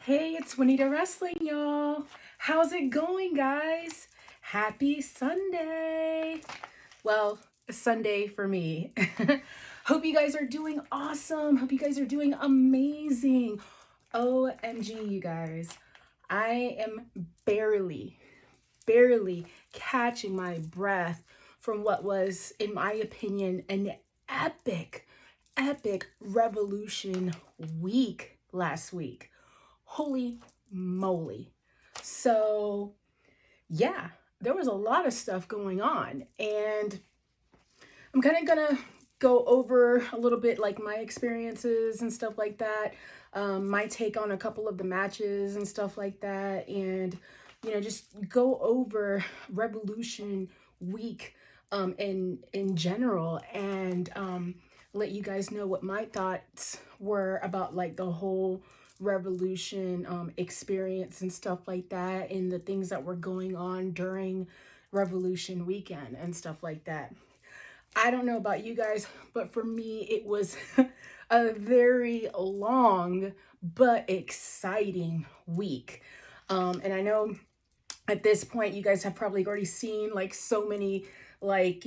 Hey, it's Juanita Wrestling, y'all. How's it going, guys? Happy Sunday. Well, Sunday for me. Hope you guys are doing awesome. Hope you guys are doing amazing. OMG, you guys. I am barely catching my breath from what was, in my opinion, an epic Revolution week last week. Holy moly. So, yeah, there was a lot of stuff going on, and I'm kind of gonna go over a little bit like my experiences and stuff like that, my take on a couple of the matches and stuff like that, and just go over Revolution week in general, and let you guys know what my thoughts were about like the whole Revolution experience and stuff like that, and the things that were going on during Revolution weekend and stuff like that. I don't know about you guys, but for me, it was a very long but exciting week. And I know at this point, you guys have probably already seen like so many like,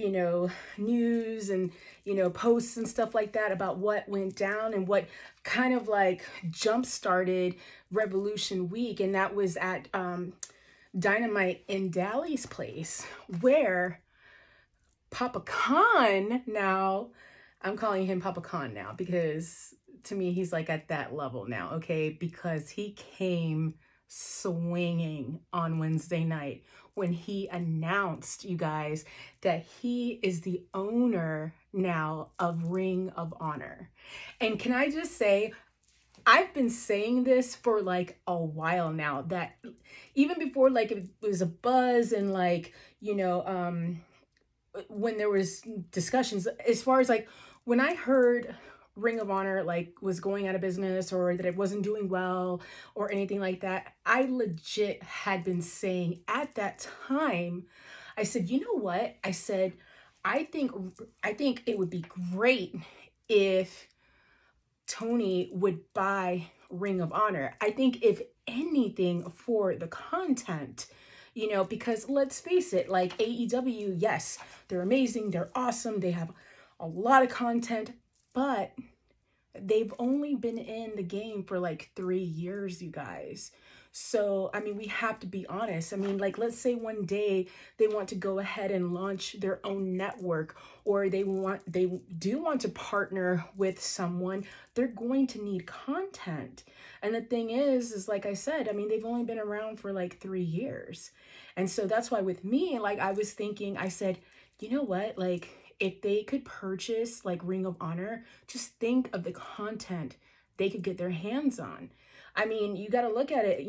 news and, posts and stuff like that about what went down and what kind of like jump started Revolution week. And that was at Dynamite in Dally's place, where Papa Khan, now I'm calling him Papa Khan now because to me he's like at that level now, okay? Because he came swinging on Wednesday night when he announced, you guys, that he is the owner now of Ring of Honor. And can I just say, I've been saying this for like a while now, that even before like it was a buzz and like, when there was discussions, as far as like when I heard Ring of Honor like was going out of business or that it wasn't doing well or anything like that, I legit had been saying at that time, I said, you know what? I said, I think it would be great if Tony would buy Ring of Honor. I think if anything for the content, because let's face it, like AEW, yes, they're amazing, they're awesome, they have a lot of content, but they've only been in the game for like 3 years, you guys. So, I mean, we have to be honest. I mean, like, let's say one day they want to go ahead and launch their own network, or they do want to partner with someone, they're going to need content. And the thing is like I said, I mean, they've only been around for like 3 years. And so that's why with me, like I was thinking, I said, you know what, like if they could purchase like Ring of Honor, just think of the content they could get their hands on. I mean, you got to look at it,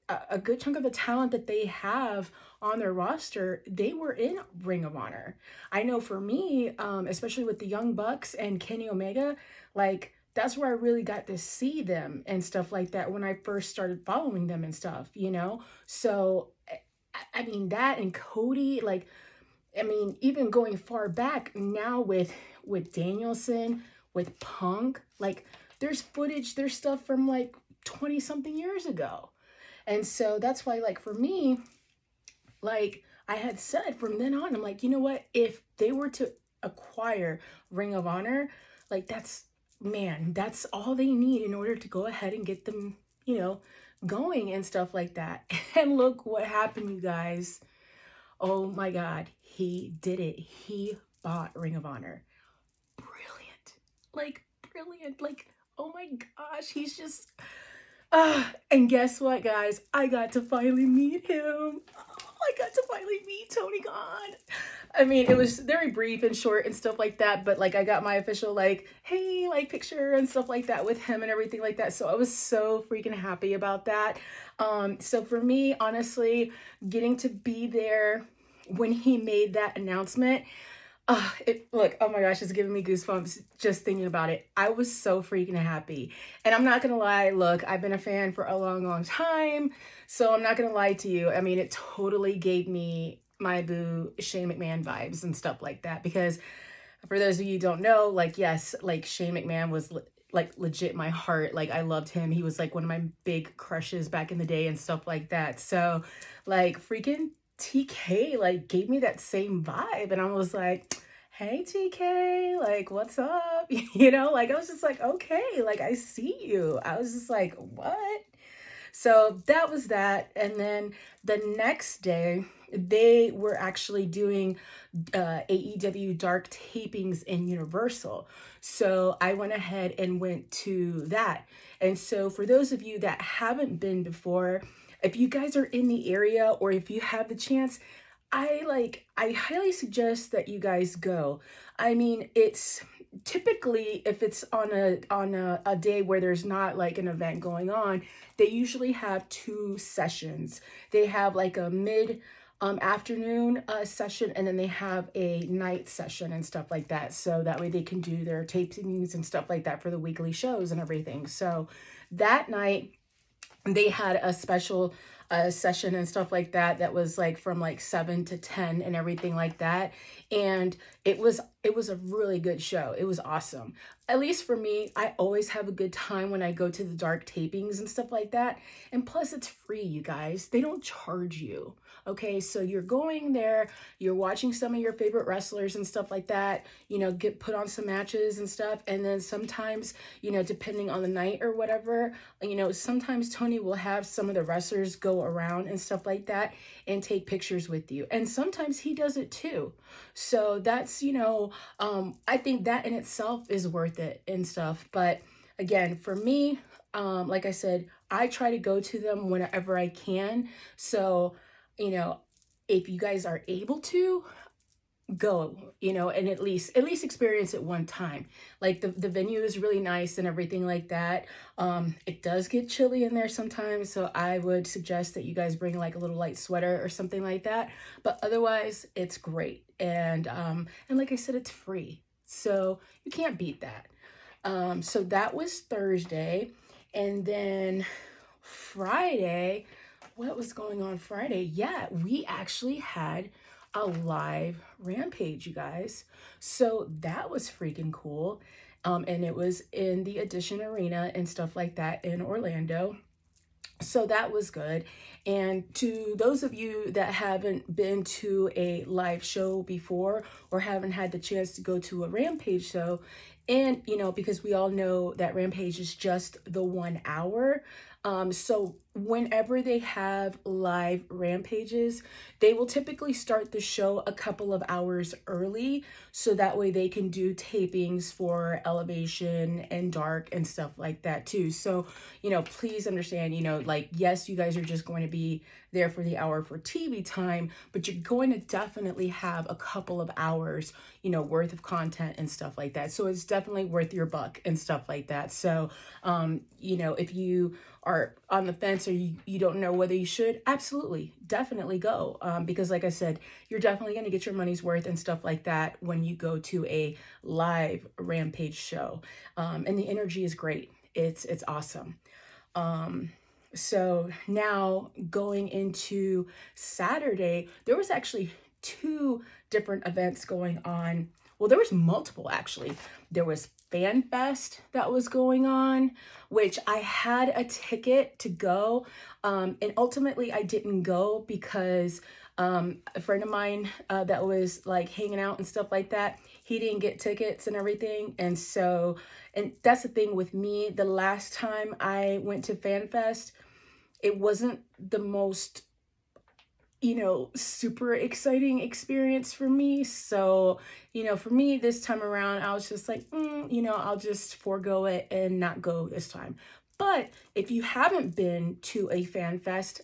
a good chunk of the talent that they have on their roster, they were in Ring of Honor. I know for me, especially with the Young Bucks and Kenny Omega, like that's where I really got to see them and stuff like that when I first started following them and stuff, So, I mean, that and Cody, like, I mean, even going far back now with Danielson, with Punk, like there's footage, there's stuff from like 20 something years ago. And so that's why, like, for me, like I had said from then on, I'm like, you know what, if they were to acquire Ring of Honor, like that's all they need in order to go ahead and get them, going and stuff like that. And look what happened, you guys. Oh my God, he did it. He bought Ring of Honor. Brilliant. Like, brilliant. Like, oh my gosh, he's just... and guess what, guys? I got to finally meet him. I got to finally meet Tony Khan. I mean, it was very brief and short and stuff like that, but like I got my official like, hey, like picture and stuff like that with him and everything like that. So I was so freaking happy about that. So for me, honestly, getting to be there when he made that announcement, look, oh my gosh, it's giving me goosebumps just thinking about it. I was so freaking happy. And I'm not going to lie, look, I've been a fan for a long time, so I'm not going to lie to you. I mean, it totally gave me my boo Shane McMahon vibes and stuff like that, because for those of you who don't know, like, yes, like Shane McMahon was like legit my heart. Like I loved him. He was like one of my big crushes back in the day and stuff like that. So like freaking TK like gave me that same vibe, and I was like, hey TK, like what's up? Like I was just like, okay, like I see you. I was just like, what? So that was that. And then the next day, they were actually doing AEW Dark Tapings in Universal. So I went ahead and went to that. And so for those of you that haven't been before, if you guys are in the area or if you have the chance, I highly suggest that you guys go. I mean, it's typically if it's on a day where there's not like an event going on, they usually have two sessions. They have like a mid afternoon session, and then they have a night session and stuff like that. So that way they can do their tapings and stuff like that for the weekly shows and everything. So that night they had a special session and stuff like that that was like from like 7 to 10 and everything like that, and it was a really good show. It was awesome. At least for me, I always have a good time when I go to the dark tapings and stuff like that. And plus it's free, you guys. They don't charge you. Okay, so you're going there, you're watching some of your favorite wrestlers and stuff like that, get put on some matches and stuff. And then sometimes, depending on the night or whatever, sometimes Tony will have some of the wrestlers go around and stuff like that and take pictures with you. And sometimes he does it too. So that's, I think that in itself is worth it and stuff. But again, for me, like I said, I try to go to them whenever I can. So, if you guys are able to go, and at least experience it one time. Like the venue is really nice and everything like that. It does get chilly in there sometimes, so I would suggest that you guys bring like a little light sweater or something like that. But otherwise, it's great. And like I said, it's free. So you can't beat that. So that was Thursday. And then Friday, what was going on Friday? Yeah, we actually had a live Rampage, you guys. So that was freaking cool. And it was in the Edition Arena and stuff like that in Orlando. So that was good. And to those of you that haven't been to a live show before or haven't had the chance to go to a Rampage show, and because we all know that Rampage is just the 1 hour. So whenever they have live Rampages, they will typically start the show a couple of hours early, so that way they can do tapings for Elevation and Dark and stuff like that too. So, please understand, like, yes, you guys are just going to be there for the hour for TV time, but you're going to definitely have a couple of hours, worth of content and stuff like that. So it's definitely worth your buck and stuff like that. So, if you are on the fence or you don't know whether you should, absolutely, definitely go. Because like I said, you're definitely going to get your money's worth and stuff like that when you go to a live Rampage show. And the energy is great. It's awesome. So now going into Saturday, there was actually two different events going on. Well, there was multiple actually. There was Fan Fest that was going on, which I had a ticket to go. And ultimately I didn't go because a friend of mine that was like hanging out and stuff like that, he didn't get tickets and everything. And that's the thing with me. The last time I went to Fan Fest, it wasn't the most super exciting experience for me. So, for me this time around, I was just like, I'll just forego it and not go this time. But if you haven't been to a Fan Fest,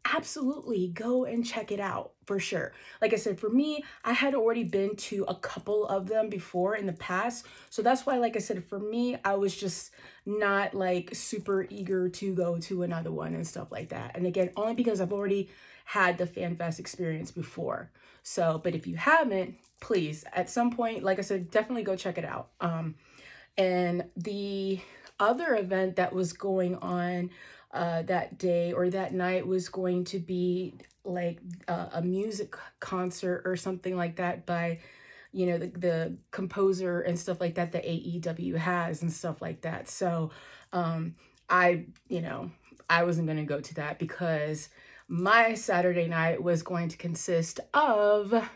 absolutely go and check it out for sure. Like I said, for me, I had already been to a couple of them before in the past. So that's why, like I said, for me, I was just not like super eager to go to another one and stuff like that. And again, only because I've already had the Fan Fest experience before. So, but if you haven't, please, at some point, like I said, definitely go check it out. And the other event that was going on that day or that night was going to be like a music concert or something like that by the composer and stuff like that AEW has and stuff like that. So I, I wasn't going to go to that because my Saturday night was going to consist of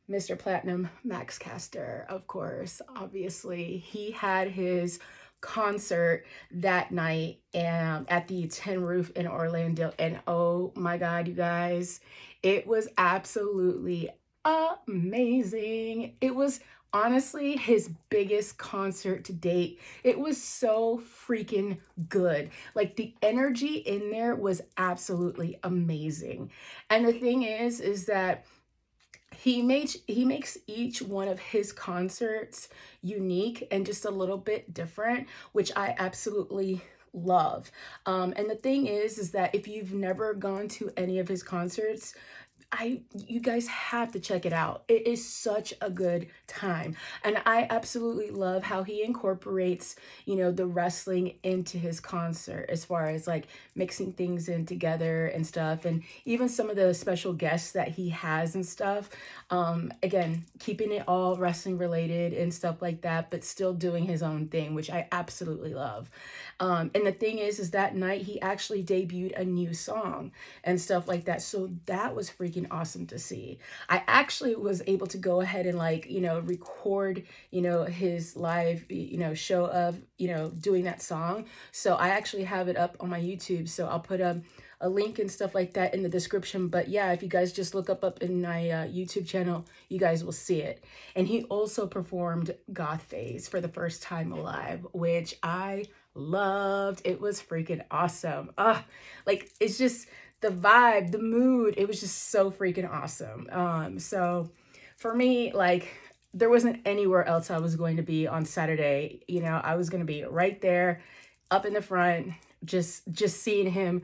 Mr. Platinum Max Caster, of course. Obviously, he had his concert that night at the Tin Roof in Orlando. And oh my God, you guys, it was absolutely amazing. It was honestly his biggest concert to date. It was so freaking good. Like the energy in there was absolutely amazing. And the thing is that he makes each one of his concerts unique and just a little bit different, which I absolutely love. And the thing is that if you've never gone to any of his concerts, you guys have to check it out. It is such a good time. And I absolutely love how he incorporates, the wrestling into his concert as far as like mixing things in together and stuff. And even some of the special guests that he has and stuff. Again, keeping it all wrestling related and stuff like that, but still doing his own thing, which I absolutely love. And the thing is that night he actually debuted a new song and stuff like that. So that was freaking awesome to see. I actually was able to go ahead and record, his live, show of, doing that song. So I actually have it up on my YouTube. So I'll put a link and stuff like that in the description. But yeah, if you guys just look up in my YouTube channel, you guys will see it. And he also performed Goth Phase for the first time live, which I loved. It was freaking awesome. It's just the vibe, the mood, it was just so freaking awesome. So for me, there wasn't anywhere else I was going to be on Saturday. I was going to be right there up in the front, just seeing him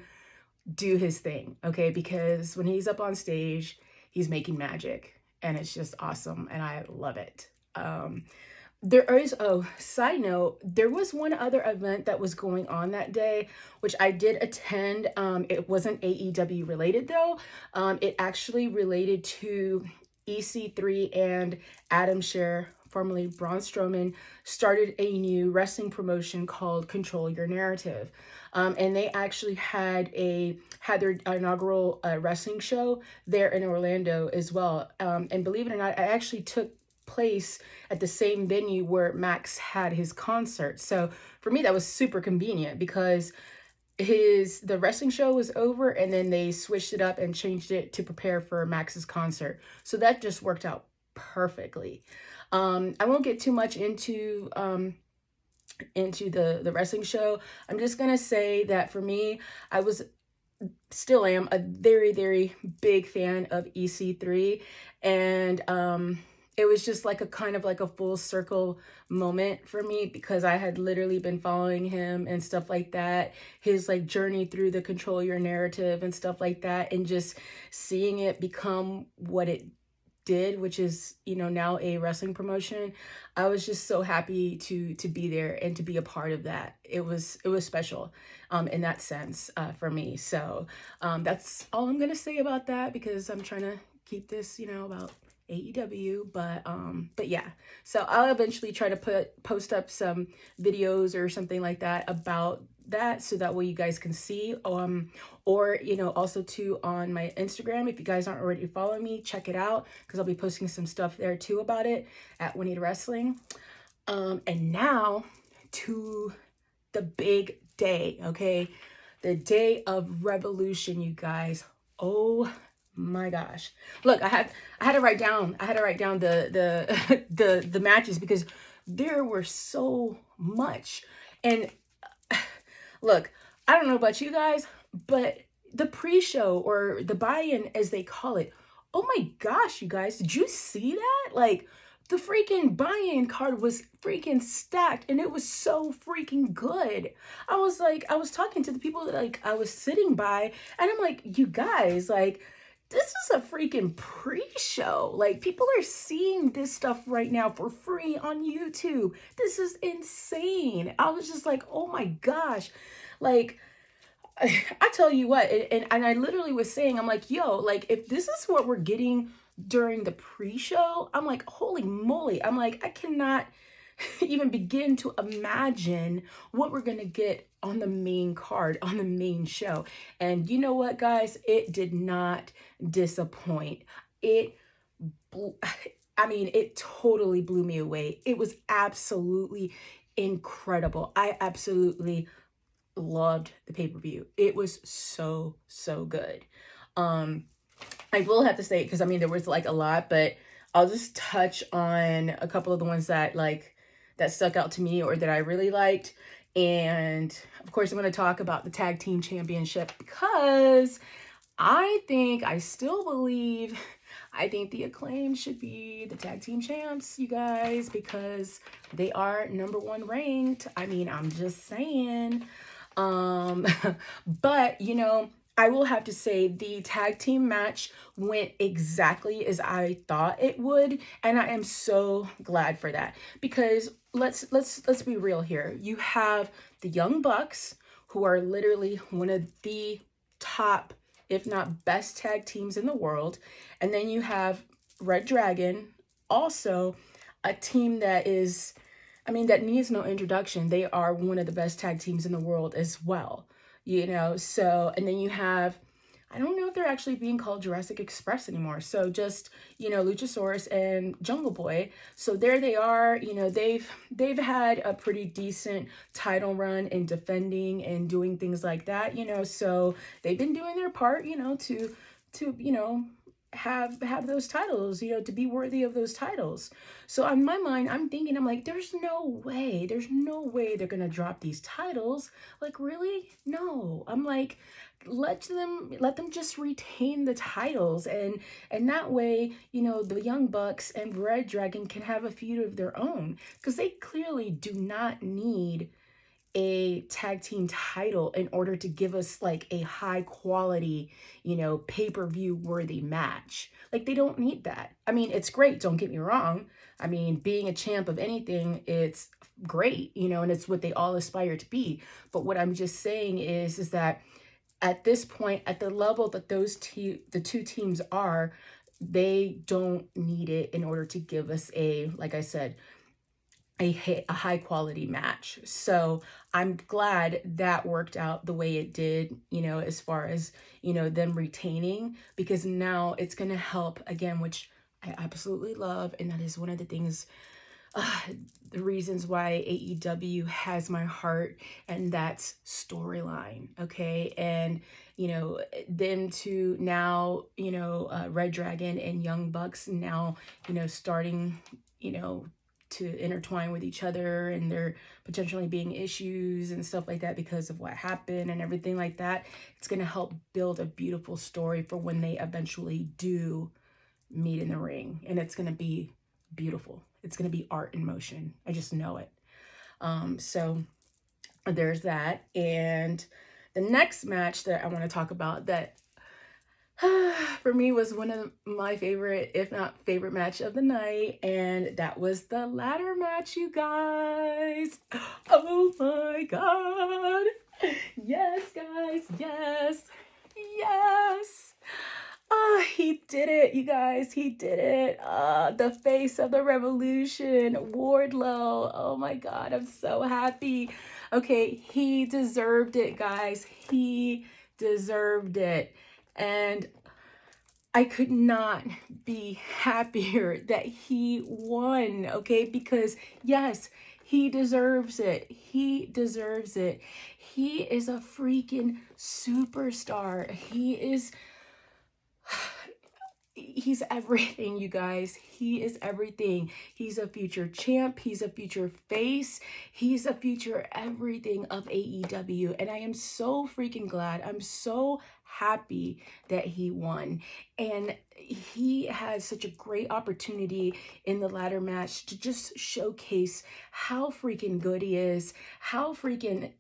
do his thing. Okay. Because when he's up on stage, he's making magic and it's just awesome. And I love it. There is, side note, there was one other event that was going on that day, which I did attend. It wasn't AEW related though. It actually related to EC3 and Adam Scherr, formerly Braun Strowman, started a new wrestling promotion called Control Your Narrative. And they actually had their inaugural wrestling show there in Orlando as well. And believe it or not, I actually took place at the same venue where Max had his concert. So for me, that was super convenient because the wrestling show was over and then they switched it up and changed it to prepare for Max's concert. So that just worked out perfectly. I won't get too much into the wrestling show. I'm just gonna say that for me, still am a very, very big fan of EC3, and it was just like a kind of like a full circle moment for me because I had literally been following him and stuff like that, his journey through the Control Your Narrative and stuff like that, and just seeing it become what it did, which is now a wrestling promotion. I was just so happy to be there and to be a part of that. It was special in that sense for me. So that's all I'm gonna say about that because I'm trying to keep this about AEW, but yeah, so I'll eventually try to post up some videos or something like that about that so that way you guys can see, or also too on my Instagram. If you guys aren't already following me, check it out because I'll be posting some stuff there too about it at Juanita Wrestling. And now to the big day, okay, the day of Revolution, you guys. Oh my gosh, look, I had to write down the matches because there were so much. And look, I don't know about you guys, but the pre-show or the buy-in as they call it, oh my gosh, you guys, did you see that? The freaking buy-in card was freaking stacked and it was so freaking good. I was talking to the people that I was sitting by and I'm like, you guys, this is a freaking pre-show. People are seeing this stuff right now for free on YouTube. This is insane. I was just like, oh my gosh. I tell you what, and I literally was saying, I'm like, yo, if this is what we're getting during the pre-show, I'm like, holy moly. I'm like, I cannot even begin to imagine what we're going to get on the main card, on the main show. And you know what, guys? It did not disappoint. It I mean, it totally blew me away. It was absolutely incredible. I absolutely loved the pay-per-view. It was so, so good. I will have to say, because I mean, there was like a lot, but I'll just touch on a couple of the ones that that stuck out to me or that I really liked. And of course, I'm going to talk about the tag team championship because I still believe, I think the Acclaim should be the tag team champs, you guys, because they are #1 ranked. I mean, I'm just saying. But you know, I will have to say the tag team match went exactly as I thought it would, and I am so glad for that because let's be real here. You have the Young Bucks, who are literally one of the top, if not best tag teams in the world, and then you have Red Dragon, also a team that is, I mean, that needs no introduction. They are one of the best tag teams in the world as well, you know. So, and then you have, I don't know if they're actually being called Jurassic Express anymore. So just, you know, Luchasaurus and Jungle Boy. So there they are. You know, they've had a pretty decent title run in defending and doing things like that, you know. So they've been doing their part, you know, to you know, have those titles, you know, to be worthy of those titles. So on my mind, I'm thinking, I'm like, there's no way they're gonna drop these titles. Like, really? No. I'm like, let them just retain the titles, and that way, you know, the Young Bucks and Red Dragon can have a feud of their own, because they clearly do not need a tag team title in order to give us like a high quality, you know, pay-per-view worthy match. Like, they don't need that. I mean, it's great, don't get me wrong. I mean, being a champ of anything, it's great, you know, and it's what they all aspire to be. But what I'm just saying is that at this point, at the level that the two teams are, they don't need it in order to give us a, like I said, a high quality match. So I'm glad that worked out the way it did, you know, as far as, you know, them retaining, because now it's going to help again, which I absolutely love. And that is one of the things, the reasons why AEW has my heart, and that's storyline. Okay. And, you know, them to now, you know, Red Dragon and Young Bucks now, you know, starting, you know, to intertwine with each other, and there potentially being issues and stuff like that because of what happened and everything like that. It's going to help build a beautiful story for when they eventually do meet in the ring, and it's going to be beautiful. It's going to be art in motion. I just know it. So there's that. And the next match that I want to talk about that for me was one of my favorite, if not favorite, match of the night, and that was the ladder match, you guys. Oh my god. Yes, guys. Yes. Yes. He did it, you guys. He did it. The face of the revolution, Wardlow. Oh my god, I'm so happy. Okay, he deserved it, guys. He deserved it. And I could not be happier that he won, okay? Because yes, he deserves it. He deserves it. He is a freaking superstar. He's everything, you guys. He is everything. He's a future champ. He's a future face. He's a future everything of AEW. And I am so freaking glad. I'm so happy that he won. And he has such a great opportunity in the ladder match to just showcase how freaking good he is, how freaking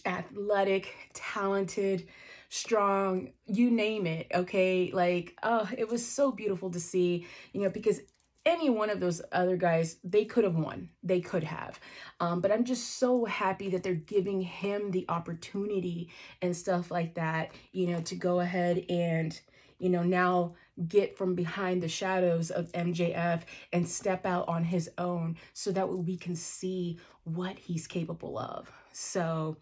athletic, talented, strong, you name it. Okay, like, oh, it was so beautiful to see, you know, because any one of those other guys, they could have won. They could have. But I'm just so happy that they're giving him the opportunity and stuff like that, you know, to go ahead and, now get from behind the shadows of MJF and step out on his own so that we can see what he's capable of. So,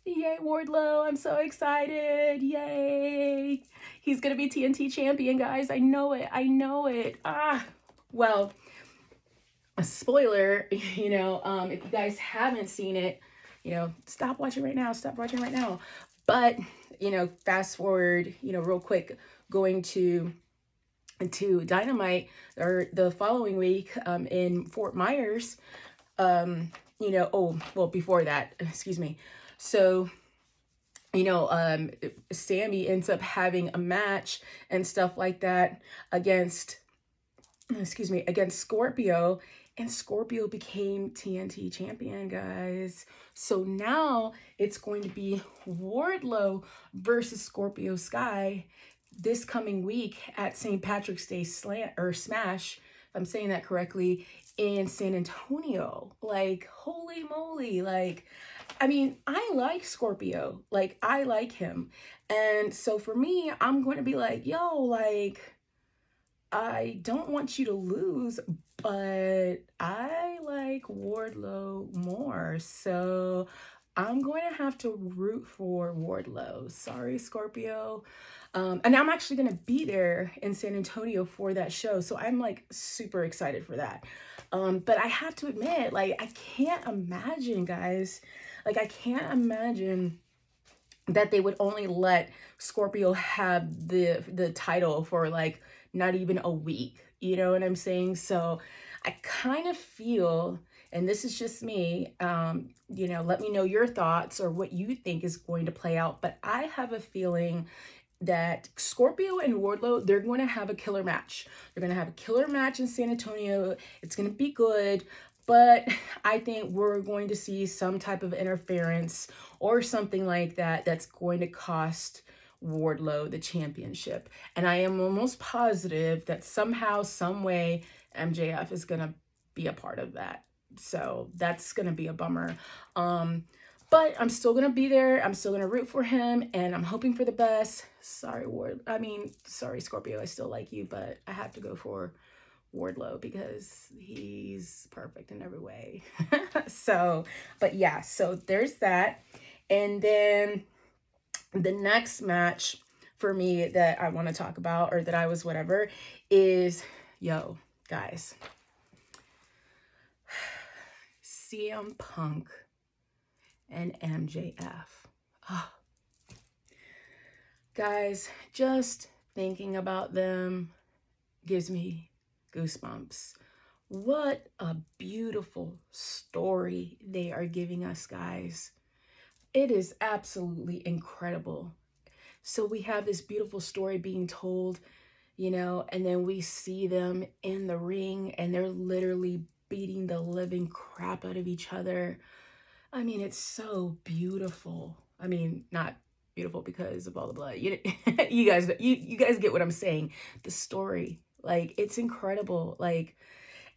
yay, Wardlow. I'm so excited. Yay. He's going to be TNT champion, guys. I know it. I know it. Well, a spoiler, if you guys haven't seen it, stop watching right now. Stop watching right now. But, fast forward, real quick, going to Dynamite or the following week in Fort Myers. Before that, excuse me. So, Sammy ends up having a match and stuff like that against Scorpio, and Scorpio became TNT champion, guys. So now it's going to be Wardlow versus Scorpio Sky this coming week at St. Patrick's Day Smash, if I'm saying that correctly, in San Antonio. Like, holy moly. Like, I mean, I like Scorpio. Like, I like him. And so for me, I'm going to be like, yo, like, I don't want you to lose, but I like Wardlow more. So I'm going to have to root for Wardlow. Sorry, Scorpio. And I'm actually going to be there in San Antonio for that show. So I'm like super excited for that. But I have to admit, like, I can't imagine, guys. Like, I can't imagine that they would only let Scorpio have the title for like not even a week. You know what I'm saying? So I kind of feel, and this is just me, let me know your thoughts or what you think is going to play out. But I have a feeling that Scorpio and Wardlow, they're going to have a killer match. They're going to have a killer match in San Antonio. It's going to be good. But I think we're going to see some type of interference or something like that that's going to cost Wardlow the championship. And I am almost positive that somehow, some way, MJF is going to be a part of that. So that's going to be a bummer. But I'm still going to be there. I'm still going to root for him. And I'm hoping for the best. Sorry, Scorpio. I still like you. But I have to go for Wardlow because he's perfect in every way. So there's that. And then the next match for me that I want to talk about, or that I was whatever, is, guys, CM Punk and MJF. Guys, just thinking about them gives me goosebumps. What a beautiful story they are giving us, guys. It is absolutely incredible. So we have this beautiful story being told, and then we see them in the ring and they're literally beating the living crap out of each other. I mean, it's so beautiful. I mean, not beautiful because of all the blood. You guys get what I'm saying. The story, like, it's incredible. Like,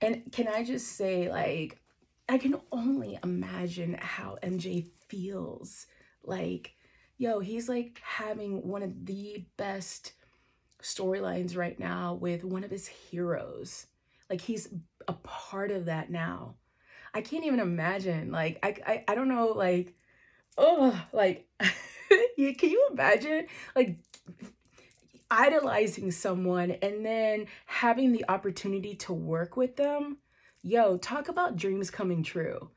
and can I just say, like, I can only imagine how MJ feels. Like, he's like having one of the best storylines right now with one of his heroes. Like, he's a part of that now. I can't even imagine. Like, I don't know, like, can you imagine, like, idolizing someone and then having the opportunity to work with them? Talk about dreams coming true.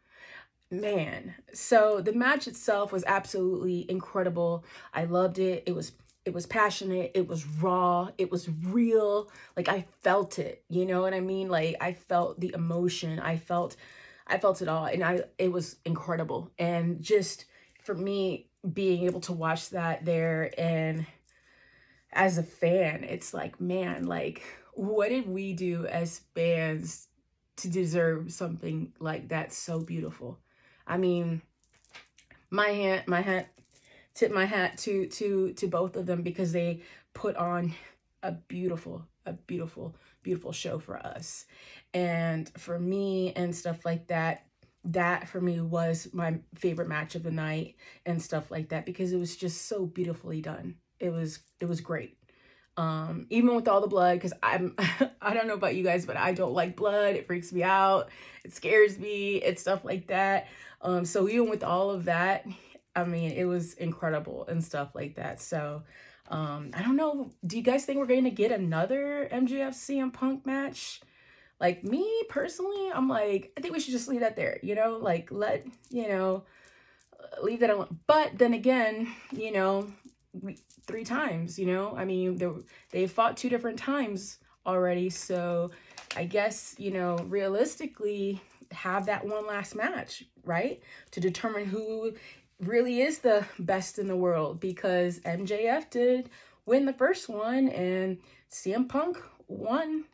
Man. So the match itself was absolutely incredible. I loved it. It was passionate. It was raw. It was real. Like, I felt it. You know what I mean? Like, I felt the emotion. I felt it all. And it was incredible. And just for me, being able to watch that there, and as a fan, it's like, man, like, what did we do as fans to deserve something like that so beautiful? I mean, tip my hat to both of them, because they put on a beautiful show for us. And for me and stuff like that, that for me was my favorite match of the night and stuff like that, because it was just so beautifully done. It was great. Even with all the blood, because I'm I don't know about you guys, but I don't like blood. It freaks me out. It scares me. It's stuff like that. So even with all of that, I mean, it was incredible and stuff like that. So I don't know. Do you guys think we're going to get another MJF CM Punk match? Like, me personally, I'm like, I think we should just leave that there, you know, like, leave that alone. But then again, 3 times, I mean, they fought 2 different times already. So I guess, realistically, have that one last match, right? To determine who really is the best in the world, because MJF did win the first one and CM Punk won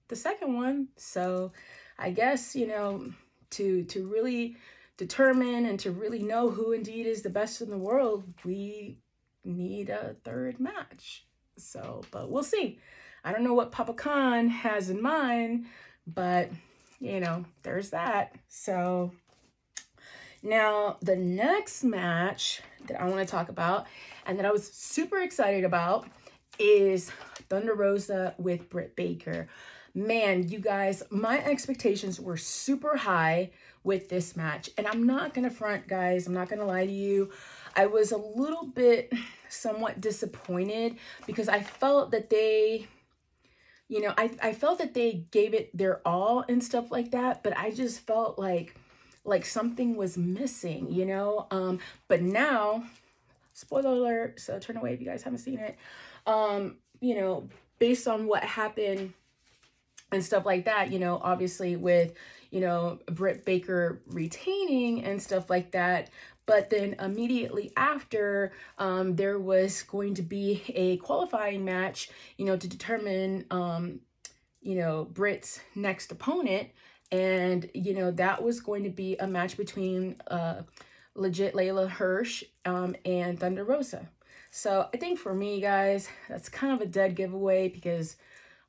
the second one. So I guess, to really determine and to really know who indeed is the best in the world, we need a third match. So, but we'll see. I don't know what Papa Khan has in mind, but there's that. So now the next match that I want to talk about and that I was super excited about is Thunder Rosa with Britt Baker. Man, you guys, my expectations were super high with this match. And I'm not going to front, guys. I'm not going to lie to you. I was a little bit somewhat disappointed because I felt that they, I felt that they gave it their all and stuff like that. But I just felt like something was missing, But now, spoiler alert, so turn away if you guys haven't seen it. Based on what happened and stuff like that, obviously with, Britt Baker retaining and stuff like that. But then immediately after, there was going to be a qualifying match, to determine, Britt's next opponent. And, that was going to be a match between legit Layla Hirsch and Thunder Rosa. So I think for me, guys, that's kind of a dead giveaway because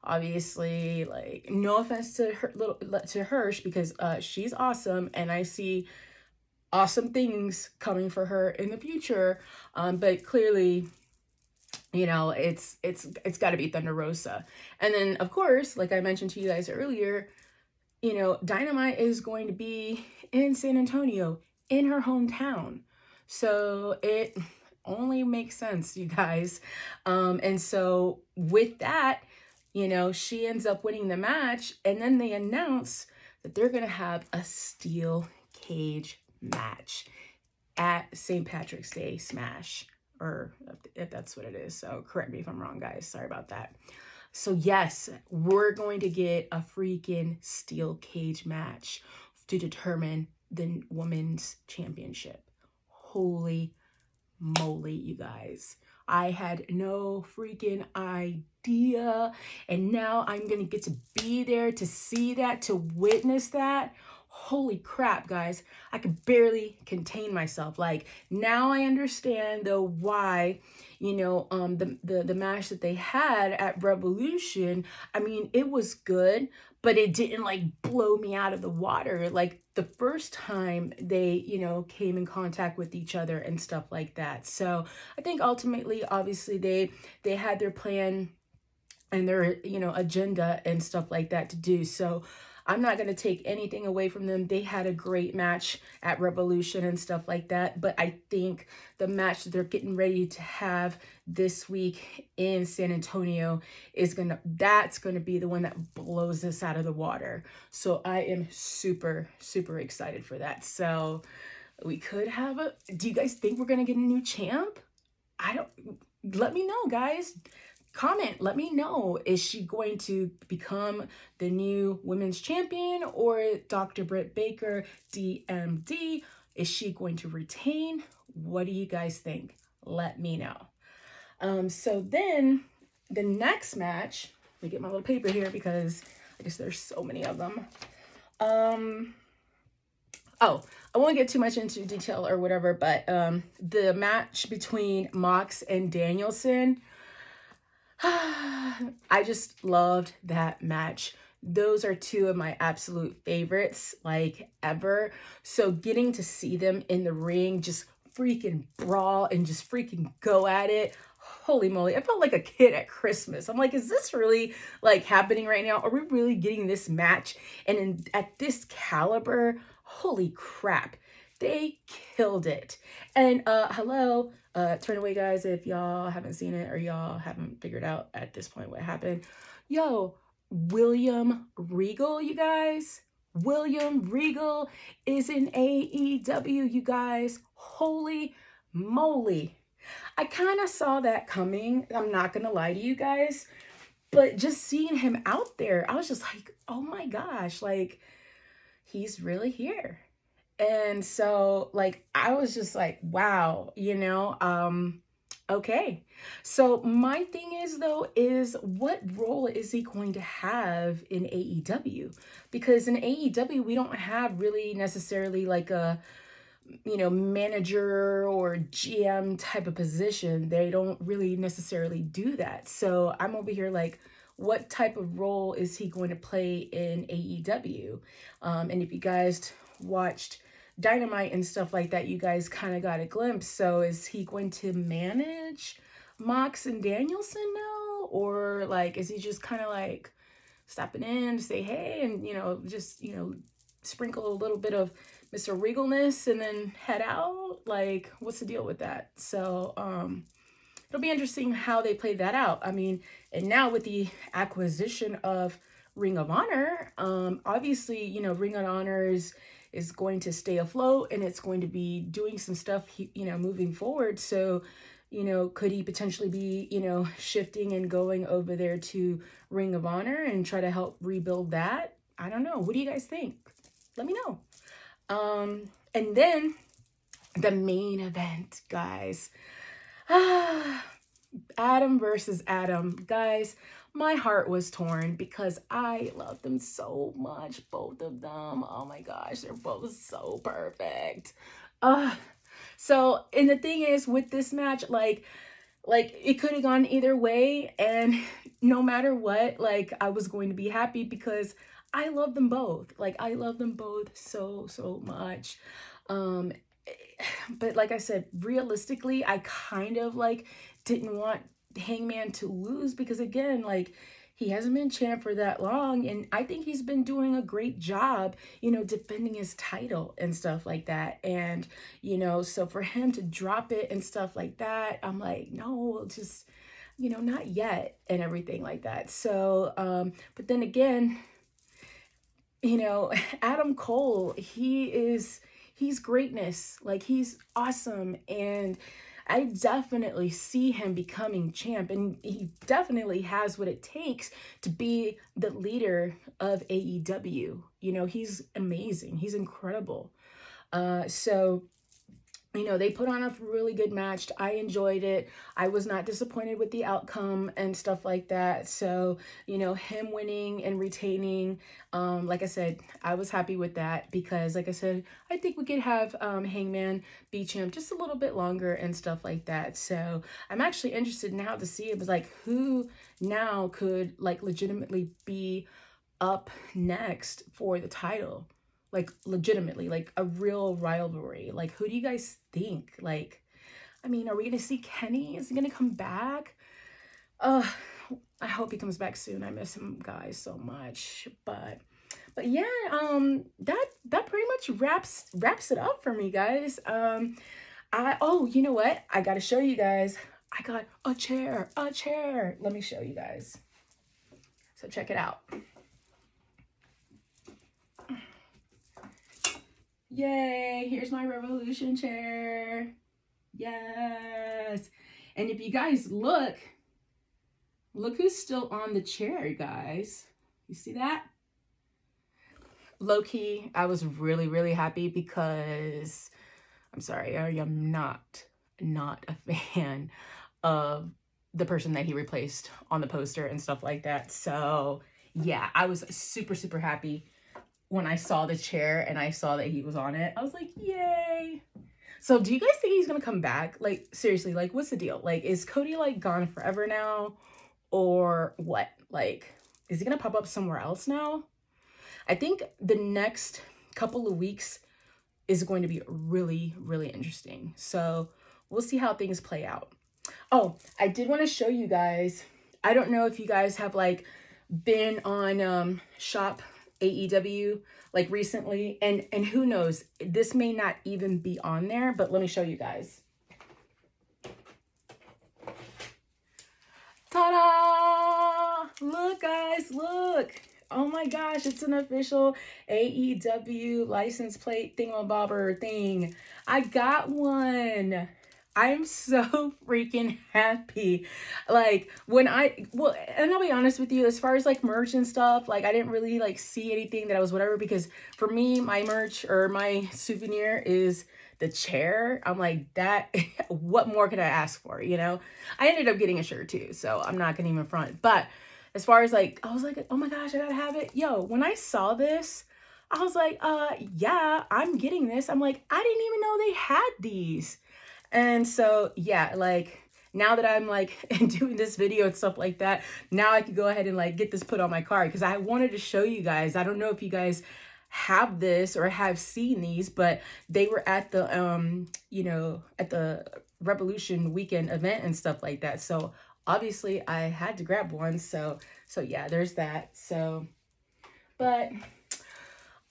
obviously, like, no offense to Hirsch because she's awesome and I see awesome things coming for her in the future. But clearly, it's got to be Thunder Rosa. And then, of course, like I mentioned to you guys earlier, Dynamite is going to be in San Antonio, in her hometown. So it only makes sense, you guys. And so with that, she ends up winning the match, and then they announce that they're going to have a steel cage match at St. Patrick's Day Smash, or if that's what it is. So correct me if I'm wrong, guys. Sorry about that. So yes, we're going to get a freaking steel cage match to determine the women's championship. Holy moly, you guys. I had no freaking idea. And now I'm going to get to be there to see that, to witness that. Holy crap, guys. I could barely contain myself. Like, now I understand though why, the match that they had at Revolution, I mean, it was good, but it didn't like blow me out of the water like the first time they, came in contact with each other and stuff like that. So I think ultimately, obviously, they had their plan and their, agenda and stuff like that to do. So I'm not going to take anything away from them. They had a great match at Revolution and stuff like that. But I think the match that they're getting ready to have this week in San Antonio that's going to be the one that blows this out of the water. So I am super, super excited for that. So we could have do you guys think we're going to get a new champ? Let me know, guys. Comment, let me know. Is she going to become the new women's champion, or Dr. Britt Baker, DMD? Is she going to retain? What do you guys think? Let me know. So then the next match, let me get my little paper here because I guess there's so many of them. I won't get too much into detail or whatever, but the match between Mox and Danielson, I just loved that match. Those are 2 of my absolute favorites, like, ever. So getting to see them in the ring, just freaking brawl and just freaking go at it. holy moly, I felt like a kid at Christmas. I'm like, is this really like happening right now? Are we really getting this match? And at this caliber, holy crap, they killed it. And hello, turn away guys if y'all haven't seen it or y'all haven't figured out at this point what happened. Yo, William Regal, you guys. William Regal is in AEW, you guys. Holy moly. I kind of saw that coming. I'm not going to lie to you guys. But just seeing him out there, I was just like, oh my gosh, like, he's really here. And so, like, I was just like, wow, okay. So my thing is though, is what role is he going to have in AEW? Because in AEW, we don't have really necessarily like a, manager or GM type of position. They don't really necessarily do that. So I'm over here like, what type of role is he going to play in AEW? And if you guys watched Dynamite and stuff like that, you guys kind of got a glimpse. So is he going to manage Mox and Danielson now? Or like, is he just kind of like stopping in to say, hey, and, just, sprinkle a little bit of Mr. Regalness and then head out? Like, what's the deal with that? So, it'll be interesting how they play that out. I mean, and now with the acquisition of Ring of Honor, obviously, Ring of Honor is going to stay afloat and it's going to be doing some stuff, moving forward. So, could he potentially be, shifting and going over there to Ring of Honor and try to help rebuild that? I don't know. What do you guys think? Let me know. And then the main event, guys. Adam versus Adam. Guys, my heart was torn because I love them so much, both of them. Oh my gosh, they're both so perfect. And the thing is, with this match, like it could have gone either way, and no matter what, like, I was going to be happy because I love them both. Like, I love them both so much. But like I said, realistically, I kind of like didn't want Hangman to lose because, again, like, he hasn't been champ for that long, and I think he's been doing a great job, defending his title and stuff like that. And, so for him to drop it and stuff like that, I'm like, no, just, not yet, and everything like that. So, but then again, Adam Cole, he's greatness. Like, he's awesome. And I definitely see him becoming champ, and he definitely has what it takes to be the leader of AEW. He's amazing. He's incredible. So they put on a really good match. I enjoyed it. I was not disappointed with the outcome and stuff like that. So, him winning and retaining, like I said, I was happy with that because, like I said, I think we could have Hangman be champ just a little bit longer and stuff like that. So I'm actually interested now to see, it was like, who now could like legitimately be up next for the title. Like, legitimately, like a real rivalry. Like, who do you guys think? Like, I mean, are we gonna see Kenny? Is he gonna come back? I hope he comes back soon. I miss him, guys, so much. But yeah, that pretty much wraps it up for me, guys. You know what? I gotta show you guys. I got a chair. Let me show you guys. So check it out. Yay, here's my Revolution chair. Yes. And if you guys look who's still on the chair, guys. You see that? Low-key, I was really happy because, I'm sorry, I am not a fan of the person that he replaced on the poster and stuff like that. So yeah, I was super happy when I saw the chair and I saw that he was on it. I was like, yay. So do you guys think he's gonna come back? Like, seriously, like, what's the deal? Like, is Cody like gone forever now, or what? Like, is he gonna pop up somewhere else now? I think the next couple of weeks is going to be really interesting. So we'll see how things play out. Oh, I did want to show you guys. I don't know if you guys have like been on shop AEW like recently, and who knows, this may not even be on there, but let me show you guys. Ta-da! Look, guys, look. Oh my gosh, it's an official AEW license plate thingamabobber thing. I got one. I'm so freaking happy. Like well, and I'll be honest with you, as far as like merch and stuff, like I didn't really like see anything that I was whatever, because for me, my merch or my souvenir is the chair. I'm like, that, what more could I ask for, you know? I ended up getting a shirt too, so I'm not gonna even front. But as far as like, I was like, oh my gosh, I gotta have it. Yo, when I saw this, I was like, yeah, I'm getting this. I'm like, I didn't even know they had these. And so, yeah, like now that I'm like doing this video and stuff like that, now I could go ahead and like get this put on my card, because I wanted to show you guys. I don't know if you guys have this or have seen these, but they were at the you know, at the Revolution weekend event and stuff like that. So obviously I had to grab one. So yeah, there's that. So, but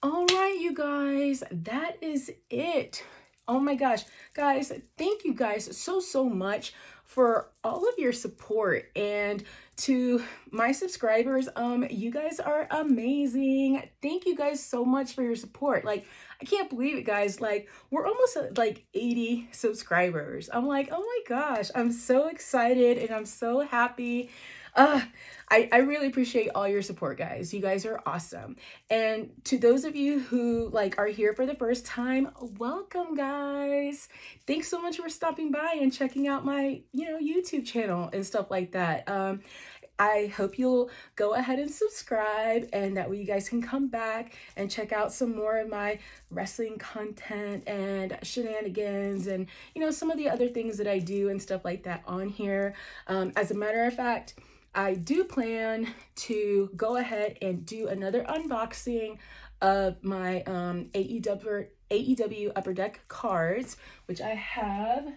all right, you guys, that is it. Oh my gosh, guys, thank you guys so much for all of your support. And to my subscribers, you guys are amazing. Thank you guys so much for your support. Like, I can't believe it, guys. Like, we're almost at like 80 subscribers. I'm like, oh my gosh, I'm so excited and I'm so happy. I really appreciate all your support, guys. You guys are awesome. And to those of you who like are here for the first time, welcome, guys. Thanks so much for stopping by and checking out my, you know, YouTube channel and stuff like that. I hope you'll go ahead and subscribe, and that way you guys can come back and check out some more of my wrestling content and shenanigans and, you know, some of the other things that I do and stuff like that on here. As a matter of fact, I do plan to go ahead and do another unboxing of my AEW Upper Deck cards, which I have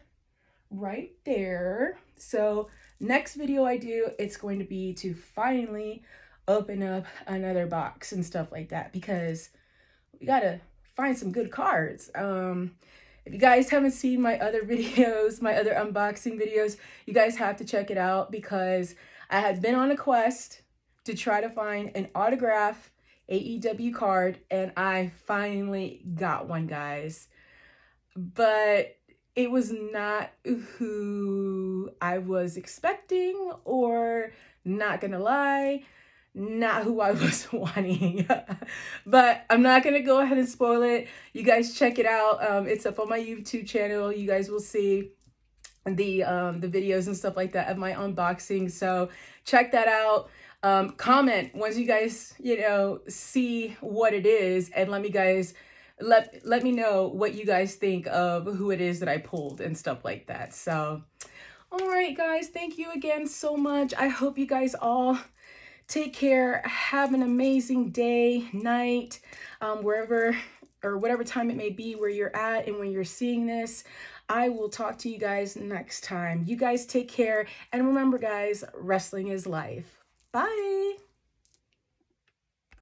right there. So next video I do, it's going to be to finally open up another box and stuff like that, because we gotta find some good cards. If you guys haven't seen my other videos, my other unboxing videos, you guys have to check it out, because I had been on a quest to try to find an autograph AEW card, and I finally got one, guys. But it was not who I was expecting, or not gonna lie, not who I was wanting. But I'm not gonna go ahead and spoil it. You guys check it out. It's up on my YouTube channel. You guys will see the videos and stuff like that of my unboxing. So check that out. Comment once you guys, you know, see what it is, and let me know what you guys think of who it is that I pulled and stuff like that. So, all right, guys, thank you again so much. I hope you guys all take care. Have an amazing day, night, wherever or whatever time it may be where you're at and when you're seeing this. I will talk to you guys next time. You guys take care. And remember, guys, wrestling is life. Bye.